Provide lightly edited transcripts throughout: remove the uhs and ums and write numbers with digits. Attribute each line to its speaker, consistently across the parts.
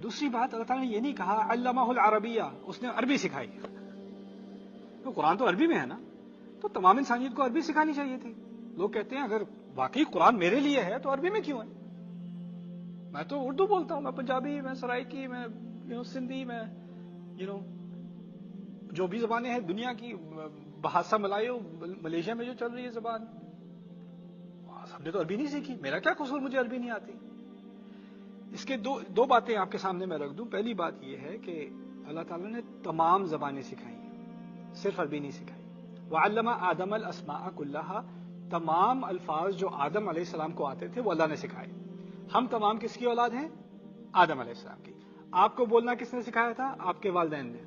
Speaker 1: دوسری بات اللہ تعالیٰ نے یہ نہیں کہا علمہ العربیہ، اس نے عربی سکھائی. تو قرآن تو عربی میں ہے نا، تو تمام انسانیت کو عربی سکھانی چاہیے تھی. لوگ کہتے ہیں اگر واقعی قرآن میرے لیے ہے تو عربی میں کیوں ہے؟ میں تو اردو بولتا ہوں، میں پنجابی، میں سرائکی، میں سندھی، میں جو بھی زبانیں ہیں دنیا کی، بھاشا ملائیو ملیشیا میں جو چل رہی ہے زبان، ہم نے تو عربی نہیں سیکھی. میرا کیا قصور مجھے عربی نہیں آتی؟ اس کے دو باتیں آپ کے سامنے میں رکھ دوں. پہلی بات یہ ہے کہ اللہ تعالیٰ نے تمام زبانیں سکھائی ہیں، صرف عربی نہیں سکھائی. وعلم آدم الاسماء کلھا، تمام الفاظ جو آدم علیہ السلام کو آتے تھے وہ اللہ نے سکھائے. ہم تمام کس کی اولاد ہیں؟ آدم علیہ السلام کی. آپ کو بولنا کس نے سکھایا تھا؟ آپ کے والدین نے.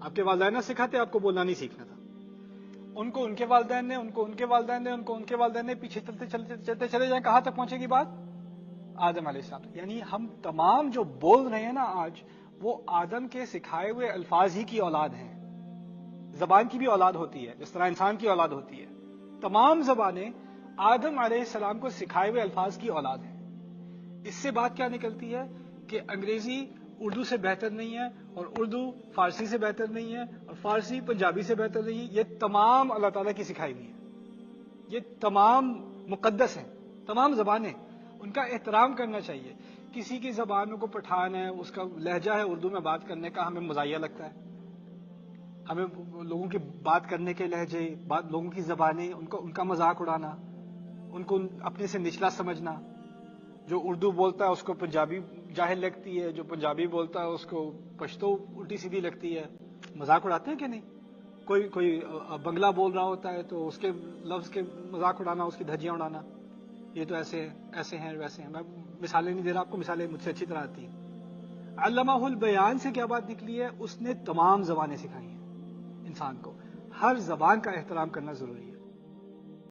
Speaker 1: آپ کے والدین نے سکھاتے، آپ کو بولنا نہیں سیکھنا تھا. ان کو ان کے والدین نے، ان کو ان کے والدین نے، ان کو ان کے والدین نے، پیچھے چلتے چلتے چلتے چلے جائیں، کہاں تک پہنچے گی بات؟ آدم علیہ السلام. یعنی ہم تمام جو بول رہے ہیں نا آج، وہ آدم کے سکھائے ہوئے الفاظ ہی کی اولاد ہیں. زبان کی بھی اولاد ہوتی ہے جس طرح انسان کی اولاد ہوتی ہے. تمام زبانیں آدم علیہ السلام کو سکھائے ہوئے الفاظ کی اولاد ہیں. اس سے بات کیا نکلتی ہے کہ انگریزی اردو سے بہتر نہیں ہے، اور اردو فارسی سے بہتر نہیں ہے، اور فارسی پنجابی سے بہتر نہیں ہے. یہ تمام اللہ تعالیٰ کی سکھائی ہوئی ہے، یہ تمام مقدس ہیں. تمام زبانیں، ان کا احترام کرنا چاہیے. کسی کی زبان میں کوئی پٹھان ہے، اس کا لہجہ ہے اردو میں بات کرنے کا، ہمیں مزاحیہ لگتا ہے. ہمیں لوگوں کی بات کرنے کے لہجے، لوگوں کی زبانیں، ان کا مذاق اڑانا، ان کو اپنے سے نچلا سمجھنا. جو اردو بولتا ہے اس کو پنجابی جاہل لگتی ہے، جو پنجابی بولتا ہے اس کو پشتو الٹی سیدھی لگتی ہے. مذاق اڑاتے ہیں کہ نہیں؟ کوئی بنگلہ بول رہا ہوتا ہے تو اس کے لفظ کے مذاق اڑانا، اس کی دھجیاں اڑانا، یہ تو ایسے ہیں ویسے ہیں. میں مثالیں نہیں دے رہا آپ کو، مثالیں مجھ سے اچھی طرح آتی ہیں. علمہ البیان سے کیا بات نکلی ہے؟ اس نے تمام زبانیں سکھائی ہیں انسان کو. ہر زبان کا احترام کرنا ضروری ہے.